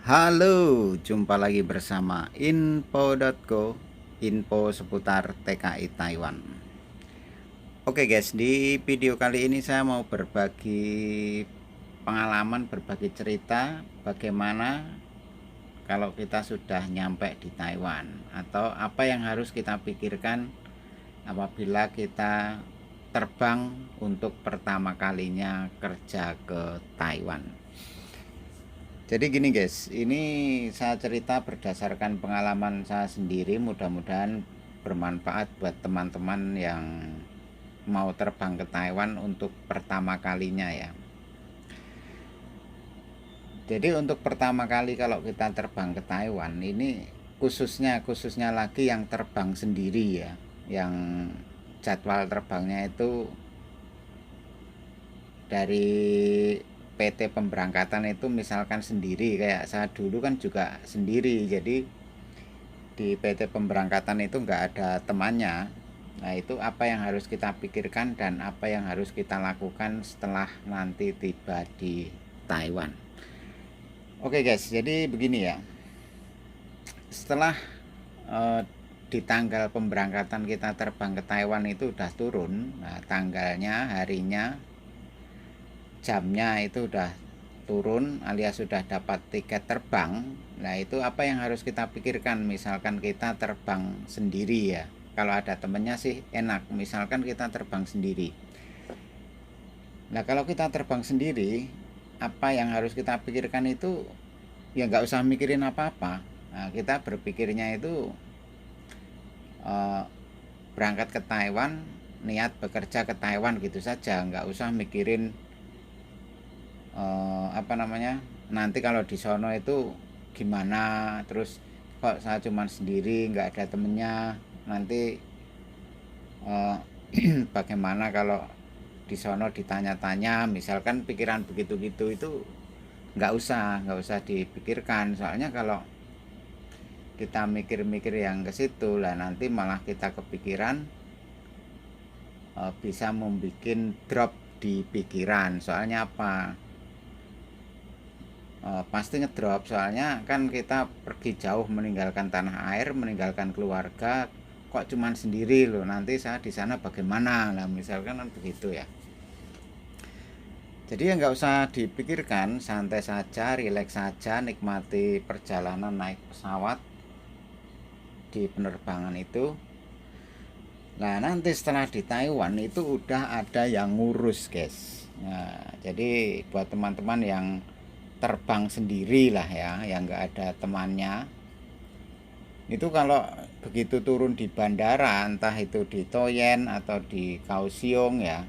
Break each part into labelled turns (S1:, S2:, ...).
S1: Halo, jumpa lagi bersama info.co, info seputar TKI Taiwan. Oke guys, di video kali ini saya mau berbagi pengalaman, berbagi cerita bagaimana kalau kita sudah nyampe di Taiwan, atau apa yang harus kita pikirkan apabila kita terbang untuk pertama kalinya kerja ke Taiwan. Jadi gini guys, ini saya cerita berdasarkan pengalaman saya sendiri, mudah-mudahan bermanfaat buat teman-teman yang mau terbang ke Taiwan untuk pertama kalinya ya. Jadi untuk pertama kali kalau kita terbang ke Taiwan ini khususnya lagi yang terbang sendiri ya, yang jadwal terbangnya itu dari PT pemberangkatan itu misalkan sendiri, kayak saya dulu kan juga sendiri, jadi di PT pemberangkatan itu nggak ada temannya. Nah itu apa yang harus kita pikirkan dan apa yang harus kita lakukan setelah nanti tiba di Taiwan. Oke guys, jadi begini ya, setelah di tanggal pemberangkatan kita terbang ke Taiwan itu udah turun, nah, tanggalnya, harinya, jamnya itu udah turun alias sudah dapat tiket terbang. Nah itu apa yang harus kita pikirkan, misalkan kita terbang sendiri ya. Kalau ada temennya sih enak, misalkan kita terbang sendiri. Nah kalau kita terbang sendiri, apa yang harus kita pikirkan itu ya nggak usah mikirin apa-apa. Nah, kita berpikirnya itu berangkat ke Taiwan, niat bekerja ke Taiwan gitu saja, nggak usah mikirin nanti kalau di sono itu gimana, terus kok saya cuma sendiri nggak ada temennya, nanti bagaimana kalau di sono ditanya-tanya, misalkan pikiran begitu-gitu itu nggak usah dipikirkan. Soalnya kalau kita mikir-mikir yang ke situ lah, nanti malah kita kepikiran, bisa membuat drop di pikiran. Soalnya apa? Pasti ngedrop, soalnya kan kita pergi jauh meninggalkan tanah air, meninggalkan keluarga, kok cuman sendiri loh, nanti saya di sana bagaimana lah, misalkan kan begitu ya. Jadi ya nggak usah dipikirkan, santai saja, rileks saja, nikmati perjalanan naik pesawat di penerbangan itu. Nah nanti setelah di Taiwan itu udah ada yang ngurus guys. Nah, jadi buat teman-teman yang terbang sendiri lah ya, yang nggak ada temannya, itu kalau begitu turun di bandara, entah itu di Toyen atau di Kaohsiung ya,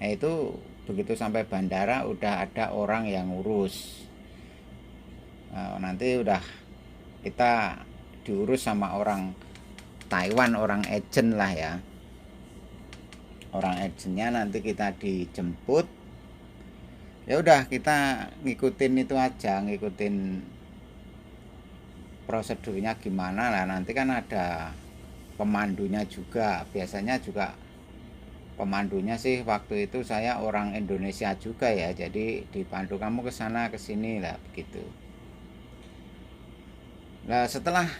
S1: itu begitu sampai bandara udah ada orang yang ngurus. Nah, nanti udah kita diurus sama orang Taiwan, orang agent lah ya, orang agentnya, nanti kita dijemput. Ya udah kita ngikutin itu aja, ngikutin prosedurnya gimana lah. Nanti kan ada pemandunya juga, biasanya juga pemandunya sih waktu itu saya orang Indonesia juga ya, jadi dipandu, kamu ke sana ke sini lah begitu. Nah setelah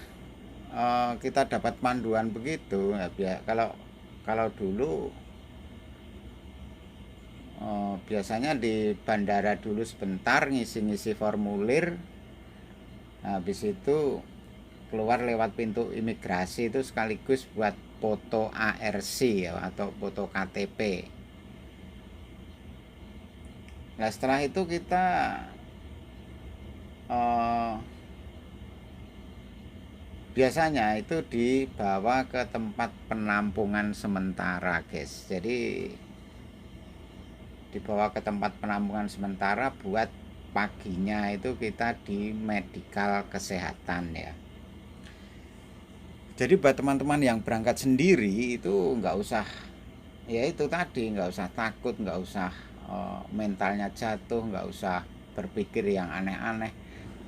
S1: kita dapat panduan begitu ya, kalau dulu biasanya di bandara dulu sebentar ngisi-ngisi formulir, habis itu keluar lewat pintu imigrasi itu sekaligus buat foto ARC ya, atau foto KTP. Nah setelah itu kita biasanya itu dibawa ke tempat penampungan sementara guys. Jadi dibawa ke tempat penampungan sementara buat paginya itu kita di medical kesehatan ya. Jadi buat teman-teman yang berangkat sendiri itu nggak usah, ya itu tadi, nggak usah takut, nggak usah mentalnya jatuh, nggak usah berpikir yang aneh-aneh.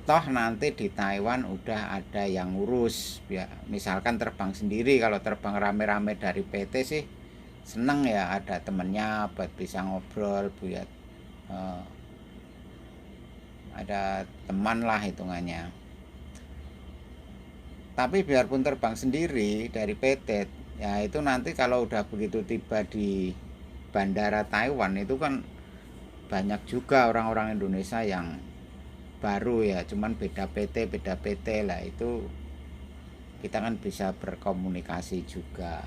S1: Toh nanti di Taiwan udah ada yang ngurus ya. Misalkan terbang sendiri, kalau terbang rame-rame dari PT sih seneng ya, ada temennya buat bisa ngobrol, buat ada teman lah hitungannya. Tapi biarpun terbang sendiri dari PT, ya itu nanti kalau udah begitu tiba di bandara Taiwan itu kan banyak juga orang-orang Indonesia yang baru ya, cuman beda PT lah, itu kita kan bisa berkomunikasi juga.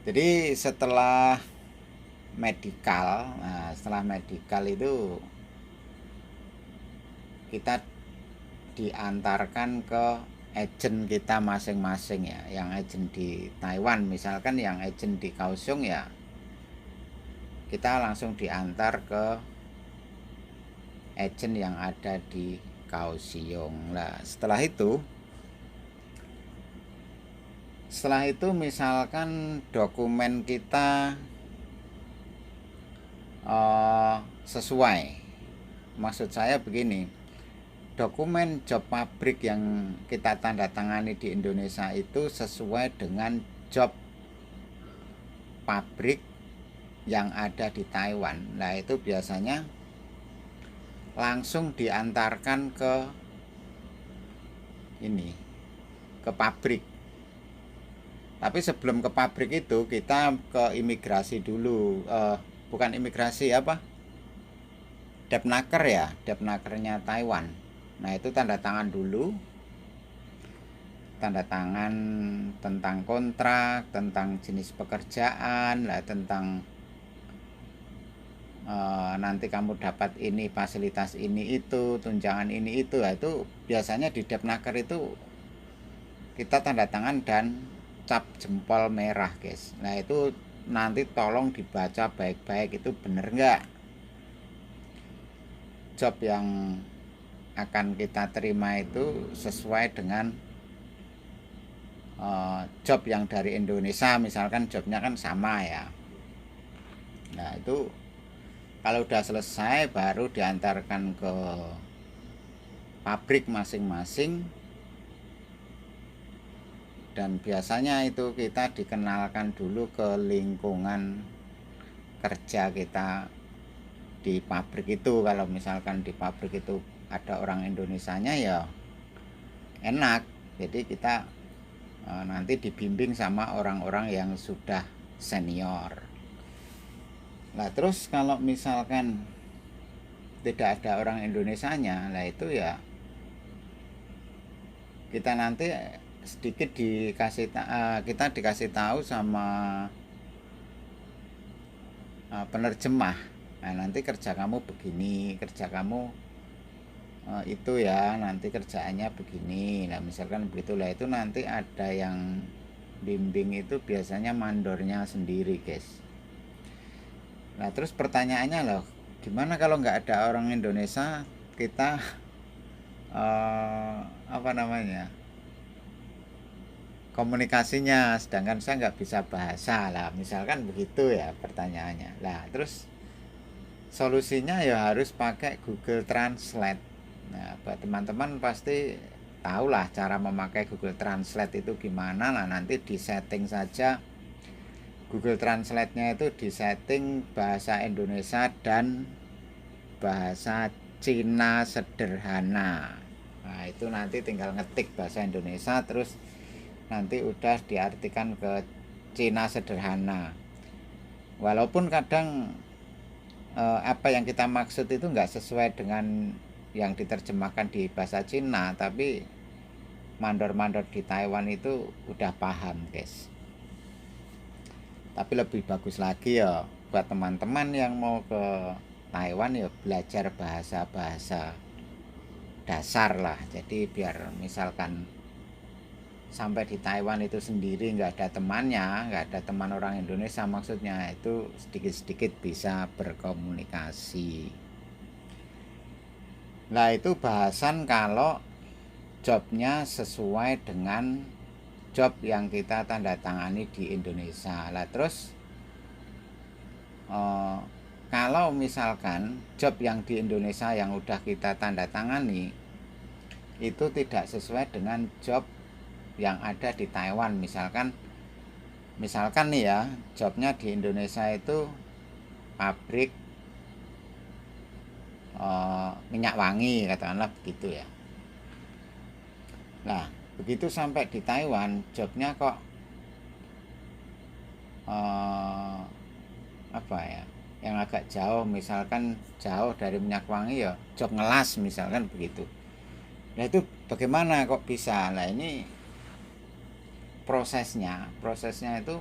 S1: Jadi setelah medical, setelah medical itu kita diantarkan ke agent kita masing-masing ya. Yang agent di Taiwan misalkan, yang agent di Kaohsiung ya kita langsung diantar ke agent yang ada di Kaohsiung. Nah, setelah itu misalkan dokumen kita sesuai. Maksud saya begini, dokumen job pabrik yang kita tanda tangani di Indonesia itu sesuai dengan job pabrik yang ada di Taiwan. Nah, itu biasanya langsung diantarkan ke pabrik. Tapi sebelum ke pabrik itu kita ke imigrasi dulu. Bukan imigrasi, Depnaker ya, Depnakernya Taiwan. Nah, itu tanda tangan dulu, tanda tangan tentang kontrak, tentang jenis pekerjaan lah, tentang nanti kamu dapat ini, fasilitas ini itu, tunjangan ini itu. Nah, itu biasanya di Depnaker itu kita tanda tangan dan cap jempol merah, guys. Nah, itu nanti tolong dibaca baik-baik, itu bener nggak job yang akan kita terima itu sesuai dengan job yang dari Indonesia. Misalkan jobnya kan sama ya. Nah, itu kalau udah selesai baru diantarkan ke pabrik masing-masing. Dan biasanya itu kita dikenalkan dulu ke lingkungan kerja kita di pabrik itu. Kalau misalkan di pabrik itu ada orang Indonesianya ya enak, jadi kita nanti dibimbing sama orang-orang yang sudah senior. Nah, terus kalau misalkan tidak ada orang Indonesianya, lah itu ya kita nanti sedikit kita dikasih tahu sama penerjemah. Nah, nanti kerja kamu begini, kerja kamu itu ya, nanti kerjaannya begini. Nah, misalkan begitulah, itu nanti ada yang bimbing, itu biasanya mandornya sendiri, guys. Nah, terus pertanyaannya loh, gimana kalau nggak ada orang Indonesia, kita komunikasinya, sedangkan saya nggak bisa bahasa lah, misalkan begitu ya pertanyaannya. Nah, terus solusinya ya harus pakai Google Translate. Nah, buat teman-teman pasti tahulah cara memakai Google Translate itu gimana. Nah, nanti di setting saja Google Translate-nya, itu di setting bahasa Indonesia dan bahasa Cina sederhana. Nah, itu nanti tinggal ngetik bahasa Indonesia, terus nanti udah diartikan ke Cina sederhana. Walaupun kadang apa yang kita maksud itu nggak sesuai dengan yang diterjemahkan di bahasa Cina, tapi mandor-mandor di Taiwan itu udah paham, guys. Tapi lebih bagus lagi ya buat teman-teman yang mau ke Taiwan ya belajar bahasa-bahasa dasar lah. Jadi biar misalkan sampai di Taiwan itu sendiri nggak ada temannya, nggak ada teman orang Indonesia maksudnya, itu sedikit-sedikit bisa berkomunikasi. Nah, itu bahasan kalau jobnya sesuai dengan job yang kita tanda tangani di Indonesia. Lah, terus kalau misalkan job yang di Indonesia yang udah kita tanda tangani itu tidak sesuai dengan job yang ada di Taiwan, misalkan nih ya, jobnya di Indonesia itu pabrik minyak wangi, katakanlah begitu ya. Nah, begitu sampai di Taiwan, jobnya kok apa ya, yang agak jauh, misalkan jauh dari minyak wangi ya job ngelas misalkan begitu. Nah itu bagaimana kok bisa? Nah ini prosesnya itu,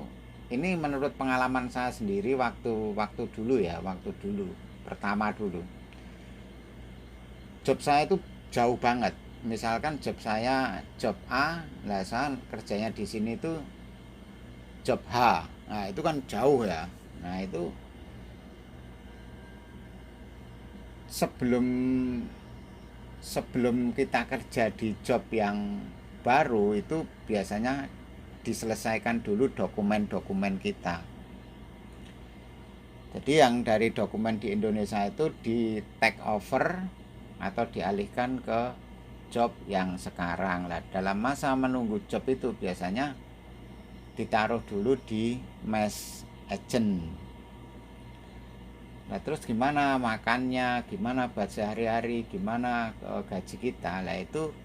S1: ini menurut pengalaman saya sendiri waktu dulu ya, pertama dulu job saya itu jauh banget. Misalkan job saya job A, lah saya kerjanya di sini tuh job H. Nah itu kan jauh ya. Nah itu sebelum kita kerja di job yang baru itu biasanya diselesaikan dulu dokumen-dokumen kita. Jadi yang dari dokumen di Indonesia itu di take over atau dialihkan ke job yang sekarang. Lah dalam masa menunggu job itu biasanya ditaruh dulu di mass agent. Nah terus gimana makannya, gimana buat sehari-hari, gimana gaji kita. Lah itu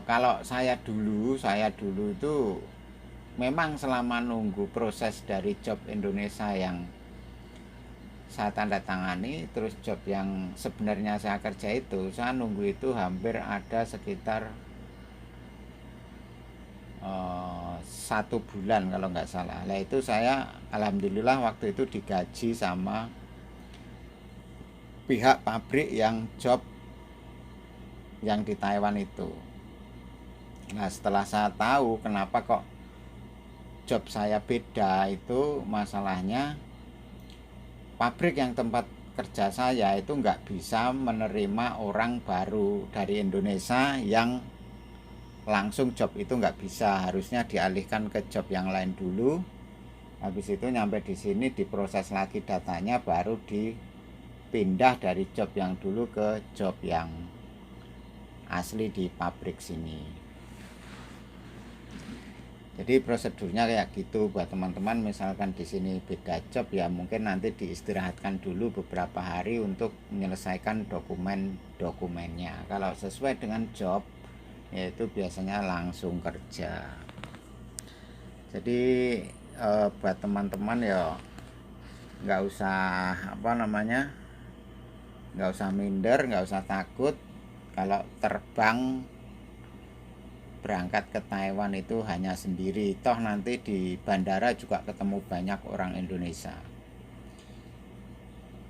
S1: kalau saya dulu itu memang selama nunggu proses dari job Indonesia yang saya tanda tangani, terus job yang sebenarnya saya kerja itu, saya nunggu itu hampir ada sekitar 1 bulan kalau nggak salah. Lah itu saya alhamdulillah waktu itu digaji sama pihak pabrik yang job yang di Taiwan itu. Nah setelah saya tahu kenapa kok job saya beda, itu masalahnya pabrik yang tempat kerja saya itu nggak bisa menerima orang baru dari Indonesia yang langsung job itu, nggak bisa, harusnya dialihkan ke job yang lain dulu. Habis itu nyampe di sini diproses lagi datanya, baru dipindah dari job yang dulu ke job yang asli di pabrik sini. Jadi prosedurnya kayak gitu buat teman-teman. Misalkan di sini beda job ya, mungkin nanti diistirahatkan dulu beberapa hari untuk menyelesaikan dokumennya. Kalau sesuai dengan job, yaitu biasanya langsung kerja. Jadi buat teman-teman ya nggak usah nggak usah minder, nggak usah takut. Kalau terbang berangkat ke Taiwan itu hanya sendiri, toh nanti di bandara juga ketemu banyak orang Indonesia.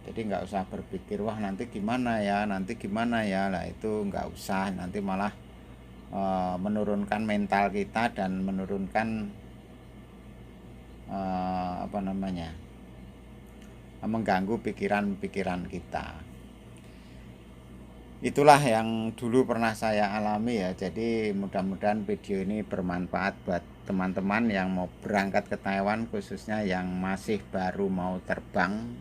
S1: Jadi nggak usah berpikir wah nanti gimana ya, lah itu nggak usah, nanti malah menurunkan mental kita dan menurunkan mengganggu pikiran-pikiran kita. Itulah yang dulu pernah saya alami ya. Jadi mudah-mudahan video ini bermanfaat buat teman-teman yang mau berangkat ke Taiwan, khususnya yang masih baru mau terbang.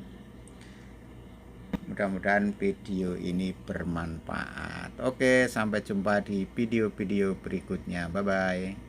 S1: Mudah-mudahan video ini bermanfaat. Oke, sampai jumpa di video-video berikutnya. Bye-bye.